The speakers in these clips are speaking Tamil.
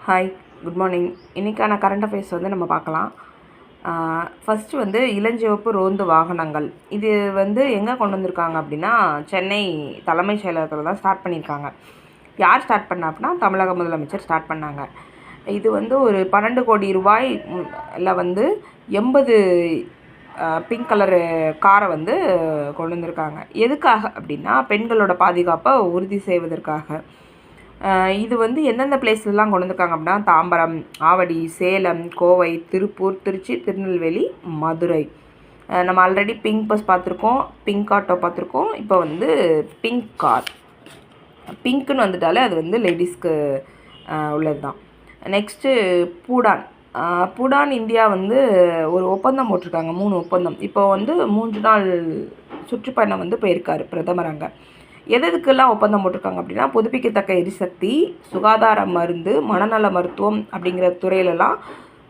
Hi, good morning. இன்றைக்கான கரண்ட் அஃபேர்ஸ் வந்து நம்ம பார்க்கலாம். ஃபஸ்ட்டு வந்து இளஞ்சிவப்பு ரோந்து வாகனங்கள். இது வந்து எங்கே கொண்டு வந்திருக்காங்க அப்படின்னா, சென்னை தலைமைச் செயலகத்தில் தான் ஸ்டார்ட் பண்ணியிருக்காங்க. யார் ஸ்டார்ட் பண்ணா அப்படின்னா, தமிழக முதலமைச்சர் ஸ்டார்ட் பண்ணாங்க. இது வந்து ஒரு 12 கோடி ரூபாய் வந்து 80 பிங்க் கலரு காரை வந்து கொண்டு வந்திருக்காங்க. எதுக்காக அப்படின்னா, பெண்களோட பாதுகாப்பை உறுதி செய்வதற்காக. இது வந்து எந்தெந்த பிளேஸ்லலாம் கொண்டு வந்திருக்காங்க அப்படின்னா, தாம்பரம், ஆவடி, சேலம், கோவை, திருப்பூர், திருச்சி, திருநெல்வேலி, மதுரை. நம்ம ஆல்ரெடி பிங்க் பஸ் பார்த்துருக்கோம், பிங்க் ஆட்டோ பார்த்துருக்கோம். இப்போ வந்து பிங்க் கார். பிங்க்குன்னு வந்துட்டாலே அது வந்து லேடிஸ்க்கு உள்ளது தான். நெக்ஸ்ட்டு பூடான். பூடான் இந்தியா வந்து ஒரு ஒப்பந்தம் போட்டிருக்காங்க, 3 ஒப்பந்தம். இப்போ வந்து 3 நாள் சுற்றுப்பயணம் வந்து போயிருக்காரு பிரதமர் அங்கே. எதுக்கெல்லாம் ஒப்பந்தம் போட்டிருக்காங்க அப்படின்னா, புதுப்பிக்கத்தக்க எரிசக்தி, சுகாதார மருந்து, மனநல மருத்துவம் அப்படிங்கிற துறையிலலாம்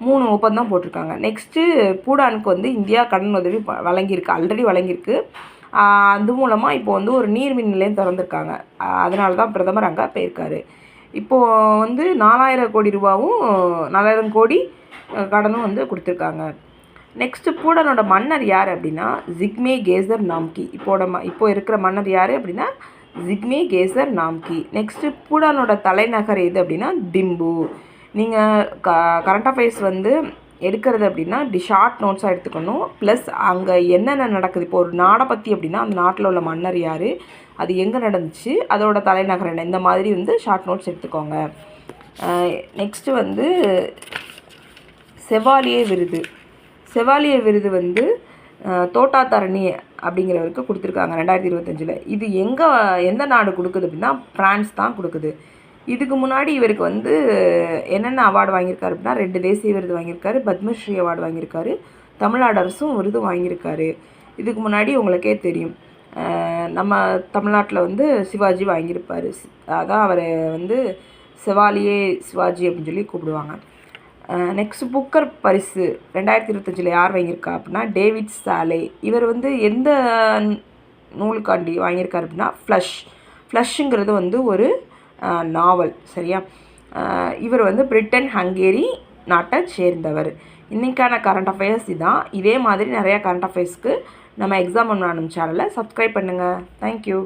3 ஒப்பந்தம் போட்டிருக்காங்க. நெக்ஸ்ட்டு பூடானுக்கு வந்து இந்தியா கடன் உதவி வழங்கியிருக்கு, ஆல்ரெடி வழங்கியிருக்கு. அது மூலமாக இப்போ வந்து ஒரு நீர்மின் நிலையம் திறந்திருக்காங்க. அதனால தான் பிரதமர் அங்கே போயிருக்காரு. இப்போது வந்து 4000 கோடி ரூபாவும் 4000 கோடி கடனும் வந்து கொடுத்துருக்காங்க. நெக்ஸ்ட்டு பூடானோட மன்னர் யார் அப்படின்னா, ஜிக்மே கேசர் நாம்கி. இப்போ இருக்கிற மன்னர் யார் அப்படின்னா, ஜிக்மே கேசர் நாம்கி. நெக்ஸ்ட்டு பூடானோட தலைநகர் எது அப்படின்னா, திம்பு. நீங்கள் கரண்ட் அஃபேர்ஸ் வந்து எடுக்கிறது அப்படின்னா ஷார்ட் நோட்ஸாக எடுத்துக்கணும். ப்ளஸ் அங்கே என்னென்ன நடக்குது, இப்போ ஒரு நாடை பற்றி அப்படின்னா அந்த நாட்டில் உள்ள மன்னர் யார், அது எங்கே நடந்துச்சு, அதோட தலைநகர் என்ன, இந்த மாதிரி வந்து ஷார்ட் நோட்ஸ் எடுத்துக்கோங்க. நெக்ஸ்ட்டு வந்து செவாலியே விருது வந்து தோட்டாத்தரணி அப்படிங்கிறவருக்கு கொடுத்துருக்காங்க 2025. இது எந்த நாடு கொடுக்குது அப்படின்னா, ஃப்ரான்ஸ் தான் கொடுக்குது. இதுக்கு முன்னாடி இவருக்கு வந்து என்னென்ன அவார்டு வாங்கியிருக்காரு அப்படின்னா, 2 தேசிய விருது வாங்கியிருக்காரு, பத்மஸ்ரீ அவார்டு வாங்கியிருக்காரு, தமிழ்நாடு அரசும் விருது வாங்கியிருக்காரு. இதுக்கு முன்னாடி உங்களுக்கே தெரியும், நம்ம தமிழ்நாட்டில் வந்து சிவாஜி வாங்கியிருப்பார். அதான் அவரை வந்து செவாலியே சிவாஜி அப்படின்னு சொல்லி கூப்பிடுவாங்க. நெக்ஸ்ட் புக்கர் பரிசு 2025 யார் வாங்கியிருக்கா அப்படின்னா, டேவிட் சாலே. இவர் வந்து எந்த நூலுக்காண்டி வாங்கியிருக்காரு அப்படின்னா, ஃப்ளஷ்ங்கிறது வந்து ஒரு நாவல், சரியா. இவர் வந்து பிரிட்டன், ஹங்கேரி நாட்டை சேர்ந்தவர். இன்றைக்கான கரண்ட் அஃபேர்ஸ் இதுதான். இதே மாதிரி நிறையா கரண்ட் அஃபேர்ஸ்க்கு நம்ம எக்ஸாம் சேனலை சப்ஸ்கிரைப் பண்ணுங்கள். தேங்க்யூ.